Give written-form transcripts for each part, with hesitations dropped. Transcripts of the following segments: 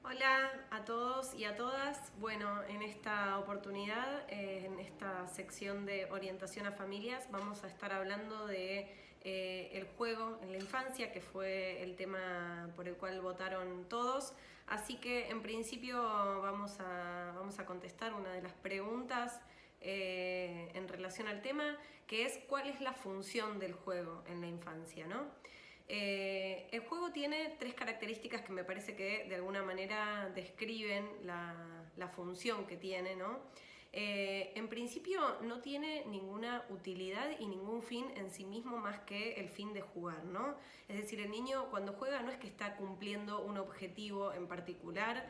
Hola a todos y a todas. Bueno, en esta oportunidad, en esta sección de orientación a familias, vamos a estar hablando de el juego en la infancia, que fue el tema por el cual votaron todos. Así que en principio vamos a contestar una de las preguntas en relación al tema, que es ¿cuál es la función del juego en la infancia, ¿no? El juego tiene tres características que me parece que de alguna manera describen la función que tiene, ¿no? En principio no tiene ninguna utilidad y ningún fin en sí mismo más que el fin de jugar, ¿no? Es decir, el niño cuando juega no es que está cumpliendo un objetivo en particular,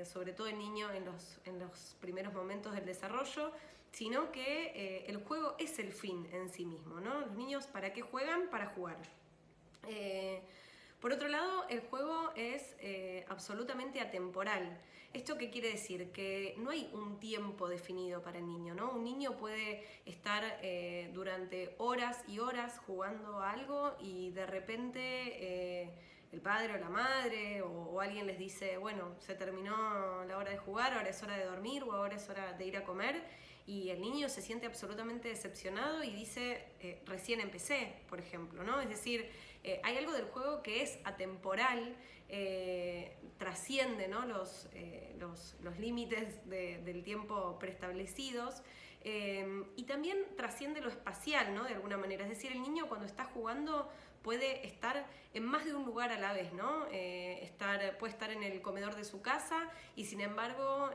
sobre todo el niño en los primeros momentos del desarrollo, sino que el juego es el fin en sí mismo, ¿no? Los niños, ¿para qué juegan? Para jugar. Eh, por otro lado, el juego es absolutamente atemporal. ¿Esto qué quiere decir? Que no hay un tiempo definido para el niño, ¿no? Un niño puede estar durante horas y horas jugando a algo y de repente el padre o la madre o alguien les dice, bueno, se terminó la hora de jugar, ahora es hora de dormir o ahora es hora de ir a comer, y el niño se siente absolutamente decepcionado y dice, recién empecé, por ejemplo, ¿no? Es decir, hay algo del juego que es atemporal, trasciende, ¿no? los límites del tiempo preestablecidos, y también trasciende lo espacial, ¿no? De alguna manera. Es decir, el niño cuando está jugando puede estar en más de un lugar a la vez, ¿no? Puede estar en el comedor de su casa y sin embargo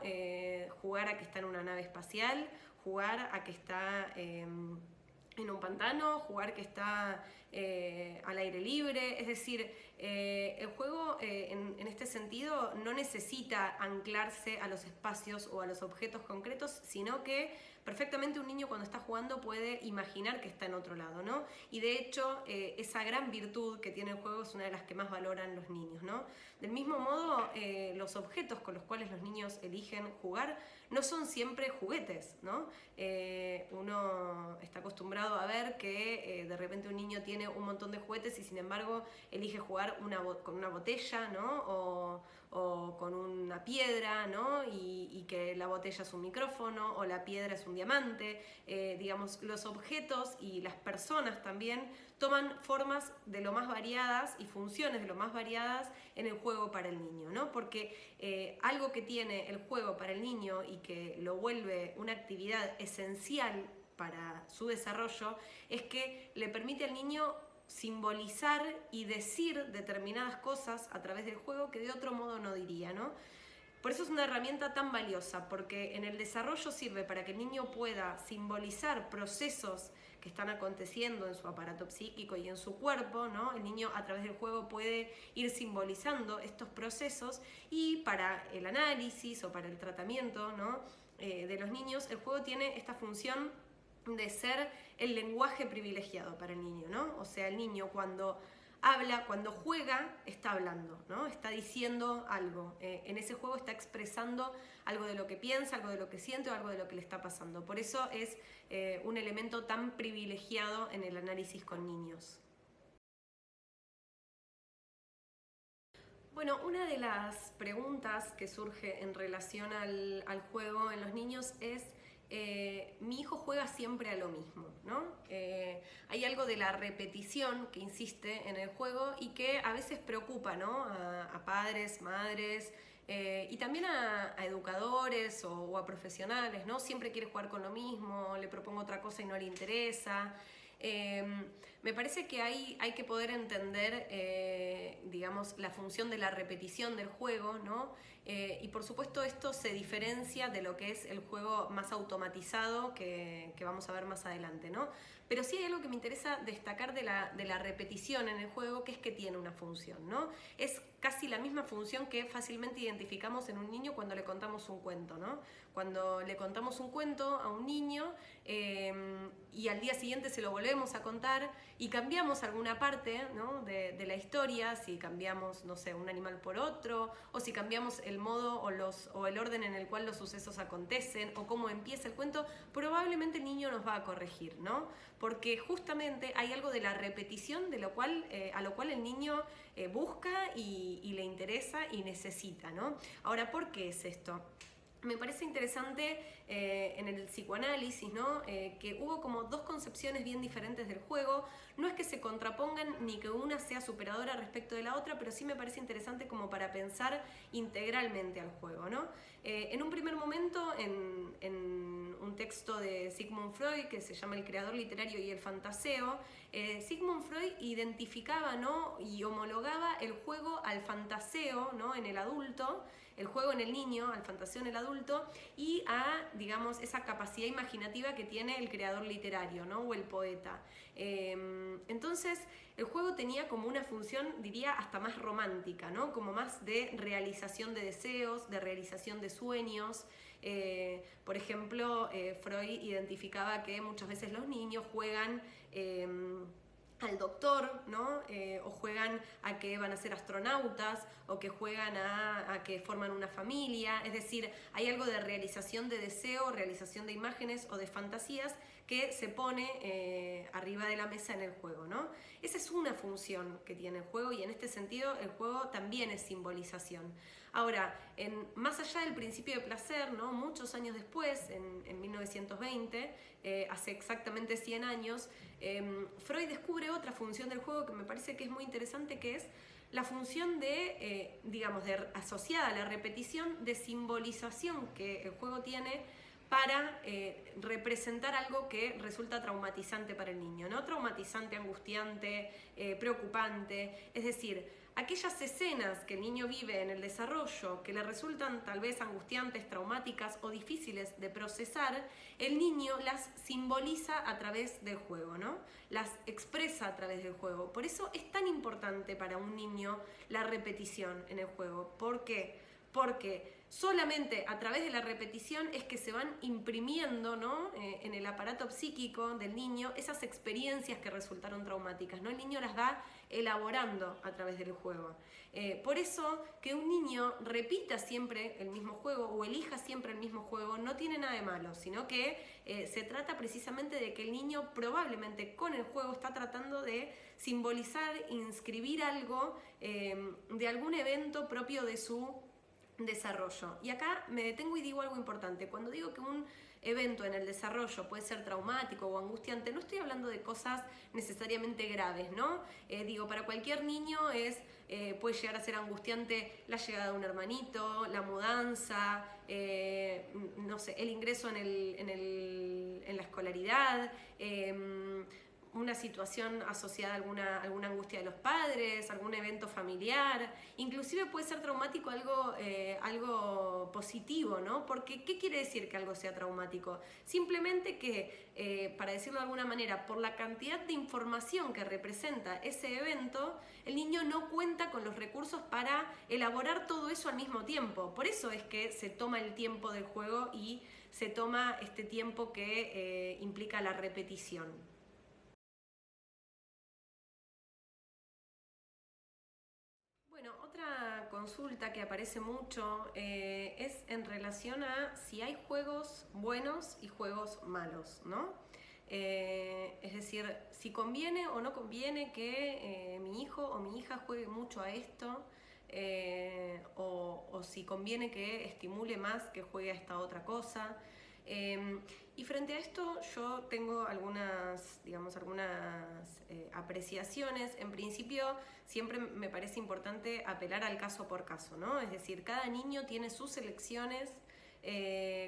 jugar a que está en una nave espacial, jugar a que está en un pantano, jugar que está al aire libre. Es decir, el juego en este sentido no necesita anclarse a los espacios o a los objetos concretos, sino que perfectamente un niño cuando está jugando puede imaginar que está en otro lado, ¿no? Y de hecho esa gran virtud que tiene el juego es una de las que más valoran los niños, ¿no? Del mismo modo, los objetos con los cuales los niños eligen jugar no son siempre juguetes, ¿no? Uno está acostumbrado a ver que de repente un niño tiene un montón de juguetes y sin embargo elige jugar con una botella, ¿no? O con una piedra, ¿no? Y que la botella es un micrófono o la piedra es un diamante. Digamos, los objetos y las personas también toman formas de lo más variadas y funciones de lo más variadas en el juego para el niño, ¿no? Porque algo que tiene el juego para el niño y que lo vuelve una actividad esencial para su desarrollo es que le permite al niño simbolizar y decir determinadas cosas a través del juego que de otro modo no diría, ¿no? Por eso es una herramienta tan valiosa, porque en el desarrollo sirve para que el niño pueda simbolizar procesos que están aconteciendo en su aparato psíquico y en su cuerpo, ¿no? El niño a través del juego puede ir simbolizando estos procesos y para el análisis o para el tratamiento, ¿no? De los niños, el juego tiene esta función de ser el lenguaje privilegiado para el niño, ¿no? O sea, el niño cuando habla, cuando juega, está hablando, ¿no? Está diciendo algo. En ese juego está expresando algo de lo que piensa, algo de lo que siente o algo de lo que le está pasando. Por eso es un elemento tan privilegiado en el análisis con niños. Bueno, una de las preguntas que surge en relación al juego en los niños es mi hijo juega siempre a lo mismo, ¿no? Hay algo de la repetición que insiste en el juego y que a veces preocupa, ¿no? A padres, madres y también a educadores o a profesionales, ¿no? Siempre quiere jugar con lo mismo, le propongo otra cosa y no le interesa. Eh, Me parece que hay que poder entender, digamos, la función de la repetición del juego, ¿no? Y por supuesto esto se diferencia de lo que es el juego más automatizado que vamos a ver más adelante, ¿no? Pero sí hay algo que me interesa destacar de la repetición en el juego, que es que tiene una función, ¿no? Es casi la misma función que fácilmente identificamos en un niño cuando le contamos un cuento, ¿no? Cuando le contamos un cuento a un niño y al día siguiente se lo volvemos a contar y cambiamos alguna parte, ¿no? de la historia, si cambiamos, no sé, un animal por otro, o si cambiamos el el modo o el orden en el cual los sucesos acontecen o cómo empieza el cuento, probablemente el niño nos va a corregir, ¿no? Porque justamente hay algo de la repetición de a lo cual el niño busca y le interesa y necesita, ¿no? Ahora, ¿por qué es esto? Me parece interesante en el psicoanálisis, ¿no? Que hubo como dos concepciones bien diferentes del juego. No es que se contrapongan ni que una sea superadora respecto de la otra, pero sí me parece interesante como para pensar integralmente al juego, ¿no? En un primer momento, en un texto de Sigmund Freud que se llama El creador literario y el fantaseo, Sigmund Freud identificaba, ¿no? Y homologaba el juego al fantaseo, ¿no? En el adulto, el juego en el niño, al fantaseo en el adulto, y a, digamos, esa capacidad imaginativa que tiene el creador literario, ¿no? O el poeta. Entonces, el juego tenía como una función, diría, hasta más romántica, ¿no? Como más de realización de deseos, de realización de sueños. Por ejemplo, Freud identificaba que muchas veces los niños juegan al doctor, ¿no? O juegan a que van a ser astronautas, o que juegan a que forman una familia. Es decir, hay algo de realización de deseo, realización de imágenes o de fantasías que se pone arriba de la mesa en el juego, ¿no? Esa es una función que tiene el juego, y en este sentido el juego también es simbolización. Ahora, más allá del principio de placer, ¿no? Muchos años después, en 1920, hace exactamente 100 años, Freud descubre otra función del juego que me parece que es muy interesante, que es la función de, asociada a la repetición, de simbolización que el juego tiene para representar algo que resulta traumatizante para el niño, ¿no? Traumatizante, angustiante, preocupante. Es decir, aquellas escenas que el niño vive en el desarrollo que le resultan tal vez angustiantes, traumáticas o difíciles de procesar, el niño las simboliza a través del juego, ¿no? Las expresa a través del juego. Por eso es tan importante para un niño la repetición en el juego. ¿Por qué? Porque solamente a través de la repetición es que se van imprimiendo, ¿no? En el aparato psíquico del niño esas experiencias que resultaron traumáticas, ¿no? El niño las va elaborando a través del juego. Por eso que un niño repita siempre el mismo juego o elija siempre el mismo juego no tiene nada de malo, sino que se trata precisamente de que el niño probablemente con el juego está tratando de simbolizar, inscribir algo de algún evento propio de su desarrollo. Y acá me detengo y digo algo importante. Cuando digo que un evento en el desarrollo puede ser traumático o angustiante, no estoy hablando de cosas necesariamente graves, ¿no? Para cualquier niño puede llegar a ser angustiante la llegada de un hermanito, la mudanza, el ingreso en la escolaridad, una situación asociada a alguna angustia de los padres, algún evento familiar. Inclusive puede ser traumático algo positivo, ¿no? Porque, ¿qué quiere decir que algo sea traumático? Simplemente que, para decirlo de alguna manera, por la cantidad de información que representa ese evento, el niño no cuenta con los recursos para elaborar todo eso al mismo tiempo. Por eso es que se toma el tiempo del juego y se toma este tiempo que implica la repetición. Bueno, otra consulta que aparece mucho es en relación a si hay juegos buenos y juegos malos, ¿no? Es decir, si conviene o no conviene que mi hijo o mi hija juegue mucho a esto, o si conviene que estimule más que juegue a esta otra cosa. Y frente a esto yo tengo algunas apreciaciones. En principio siempre me parece importante apelar al caso por caso, ¿no? Es decir, cada niño tiene sus elecciones,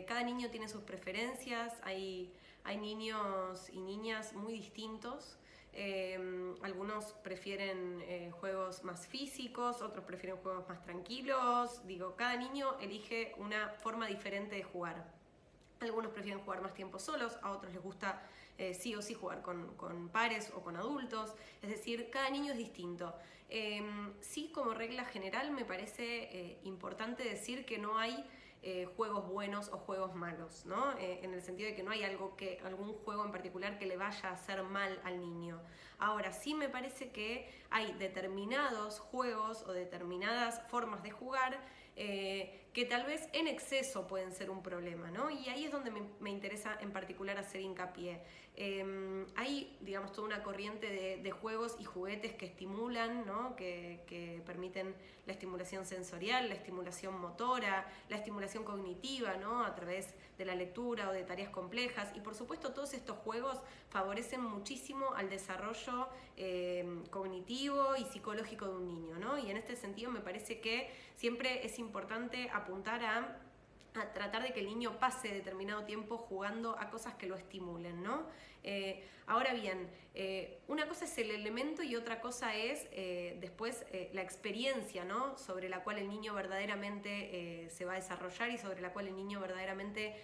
cada niño tiene sus preferencias, hay niños y niñas muy distintos. Algunos prefieren juegos más físicos, otros prefieren juegos más tranquilos. Cada niño elige una forma diferente de jugar. Algunos prefieren jugar más tiempo solos, a otros les gusta sí o sí jugar con pares o con adultos. Es decir, cada niño es distinto. Sí, como regla general, me parece importante decir que no hay juegos buenos o juegos malos, ¿no? En el sentido de que no hay algún juego en particular que le vaya a hacer mal al niño. Ahora, sí me parece que hay determinados juegos o determinadas formas de jugar que tal vez en exceso pueden ser un problema, ¿no? Y ahí es donde me interesa en particular hacer hincapié. Hay, digamos, toda una corriente de juegos y juguetes que estimulan, ¿no? Que permiten la estimulación sensorial, la estimulación motora, la estimulación cognitiva, ¿no? A través de la lectura o de tareas complejas. Y por supuesto todos estos juegos favorecen muchísimo al desarrollo cognitivo y psicológico de un niño, ¿no? Y en este sentido me parece que siempre es importante apuntar a tratar de que el niño pase determinado tiempo jugando a cosas que lo estimulen, ¿no? Ahora bien, una cosa es el elemento y otra cosa es después la experiencia, ¿no? Sobre la cual el niño verdaderamente se va a desarrollar y sobre la cual el niño verdaderamente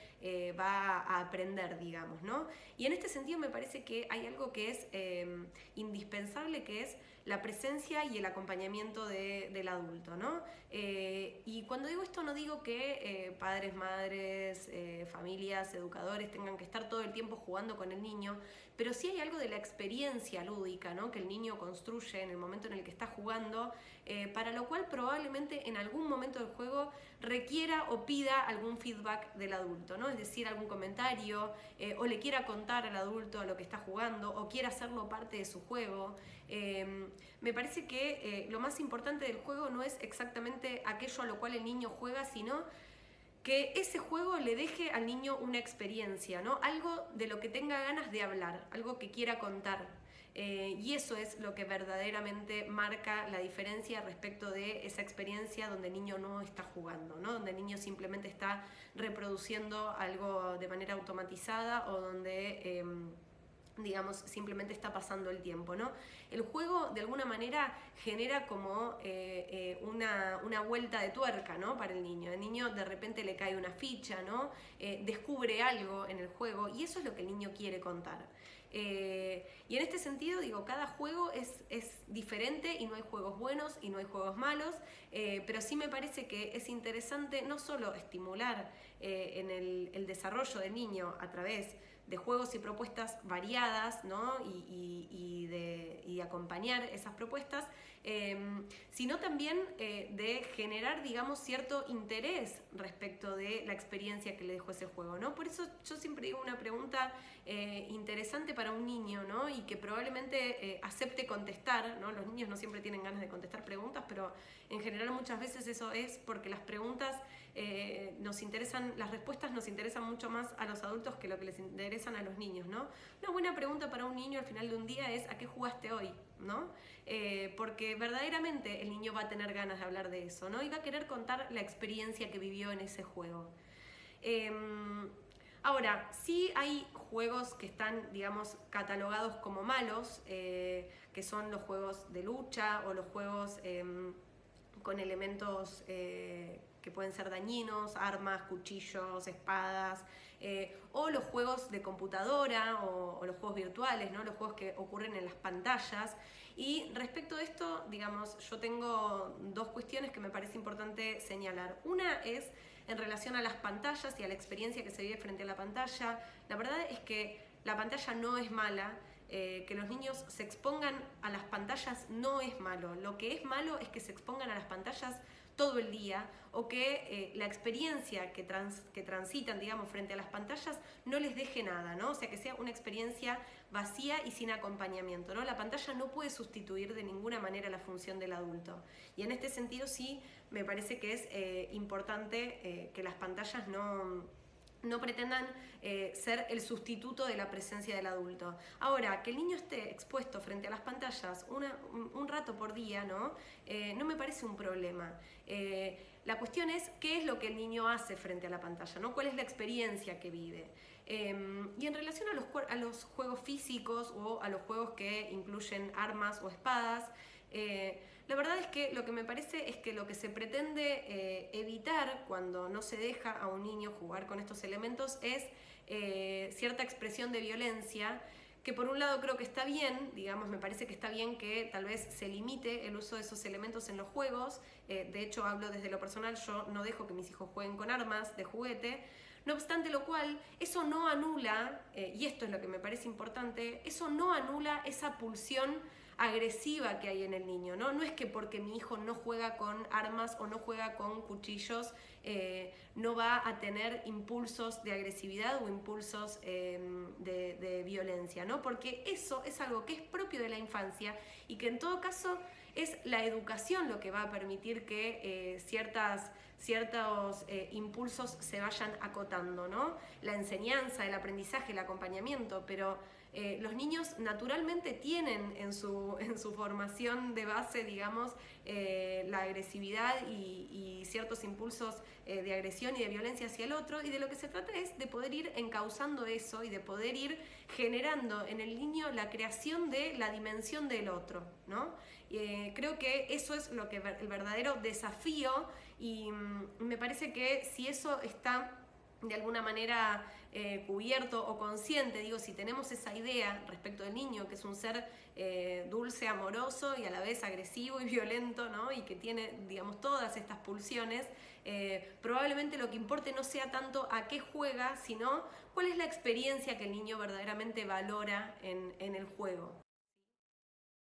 va a aprender, digamos, ¿no? Y en este sentido me parece que hay algo que es indispensable, que es la presencia y el acompañamiento del adulto, ¿no? Y cuando digo esto no digo que padres, madres, familias, educadores tengan que estar todo el tiempo jugando con el niño, pero sí hay algo de la experiencia lúdica, ¿no? Que el niño construye en el momento en el que está jugando, para lo cual probablemente en algún momento del juego requiera o pida algún feedback del adulto, ¿no? Es decir, algún comentario, o le quiera contar al adulto a lo que está jugando, o quiera hacerlo parte de su juego. Me parece que lo más importante del juego no es exactamente aquello a lo cual el niño juega, sino que ese juego le deje al niño una experiencia, ¿no? Algo de lo que tenga ganas de hablar, algo que quiera contar. Y eso es lo que verdaderamente marca la diferencia respecto de esa experiencia donde el niño no está jugando, ¿no? Donde el niño simplemente está reproduciendo algo de manera automatizada o donde digamos, simplemente está pasando el tiempo, ¿no? El juego, de alguna manera, genera como una vuelta de tuerca, ¿no? Para el niño. El niño de repente le cae una ficha, ¿no? Descubre algo en el juego y eso es lo que el niño quiere contar. Y en este sentido, digo, cada juego es diferente y no hay juegos buenos y no hay juegos malos, pero sí me parece que es interesante no solo estimular en el desarrollo del niño a través de juegos y propuestas variadas, ¿no? y acompañar esas propuestas, sino también de generar, digamos, cierto interés respecto de la experiencia que le dejó ese juego, ¿no? Por eso yo siempre digo una pregunta interesante para un niño, ¿no? Y que probablemente acepte contestar, ¿no? Los niños no siempre tienen ganas de contestar preguntas, pero en general muchas veces eso es porque las preguntas nos interesan, las respuestas nos interesan mucho más a los adultos que lo que les interesan a los niños, ¿no? Una buena pregunta para un niño al final de un día es ¿a qué jugaste hoy? ¿No? Porque verdaderamente el niño va a tener ganas de hablar de eso, ¿no? Y va a querer contar la experiencia que vivió en ese juego. Ahora, sí hay juegos que están, digamos, catalogados como malos, que son los juegos de lucha o los juegos con elementos que pueden ser dañinos, armas, cuchillos, espadas, o los juegos de computadora o los juegos virtuales, ¿no? Los juegos que ocurren en las pantallas. Y respecto de esto, digamos, yo tengo dos cuestiones que me parece importante señalar. Una es en relación a las pantallas y a la experiencia que se vive frente a la pantalla. La verdad es que la pantalla no es mala. Que los niños se expongan a las pantallas no es malo. Lo que es malo es que se expongan a las pantallas todo el día o que la experiencia que transitan, digamos, frente a las pantallas no les deje nada, ¿no? O sea, que sea una experiencia vacía y sin acompañamiento, ¿no? La pantalla no puede sustituir de ninguna manera la función del adulto. Y en este sentido sí me parece que es importante que las pantallas no pretendan ser el sustituto de la presencia del adulto. Ahora, que el niño esté expuesto frente a las pantallas un rato por día, ¿no? No me parece un problema. La cuestión es qué es lo que el niño hace frente a la pantalla, ¿no? ¿Cuál es la experiencia que vive? Y en relación a los juegos físicos o a los juegos que incluyen armas o espadas, la verdad es que lo que me parece es que lo que se pretende evitar cuando no se deja a un niño jugar con estos elementos es cierta expresión de violencia, que por un lado creo que está bien, digamos, me parece que está bien que tal vez se limite el uso de esos elementos en los juegos. De hecho, hablo desde lo personal, yo no dejo que mis hijos jueguen con armas de juguete. No obstante lo cual, eso no anula, y esto es lo que me parece importante, eso no anula esa pulsión agresiva que hay en el niño, ¿no? No es que porque mi hijo no juega con armas o no juega con cuchillos, no va a tener impulsos de agresividad o impulsos de violencia, ¿no? Porque eso es algo que es propio de la infancia y que en todo caso es la educación lo que va a permitir que ciertos impulsos se vayan acotando, ¿no? La enseñanza, el aprendizaje, el acompañamiento, pero los niños naturalmente tienen en su formación de base, digamos, la agresividad y ciertos impulsos de agresión y de violencia hacia el otro, y de lo que se trata es de poder ir encauzando eso y de poder ir generando en el niño la creación de la dimensión del otro, ¿no? Creo que eso es lo que el verdadero desafío, y me parece que si eso está de alguna manera cubierto o consciente, digo, si tenemos esa idea respecto del niño, que es un ser dulce, amoroso y a la vez agresivo y violento, ¿no? Y que tiene, digamos, todas estas pulsiones, probablemente lo que importe no sea tanto a qué juega, sino cuál es la experiencia que el niño verdaderamente valora en el juego.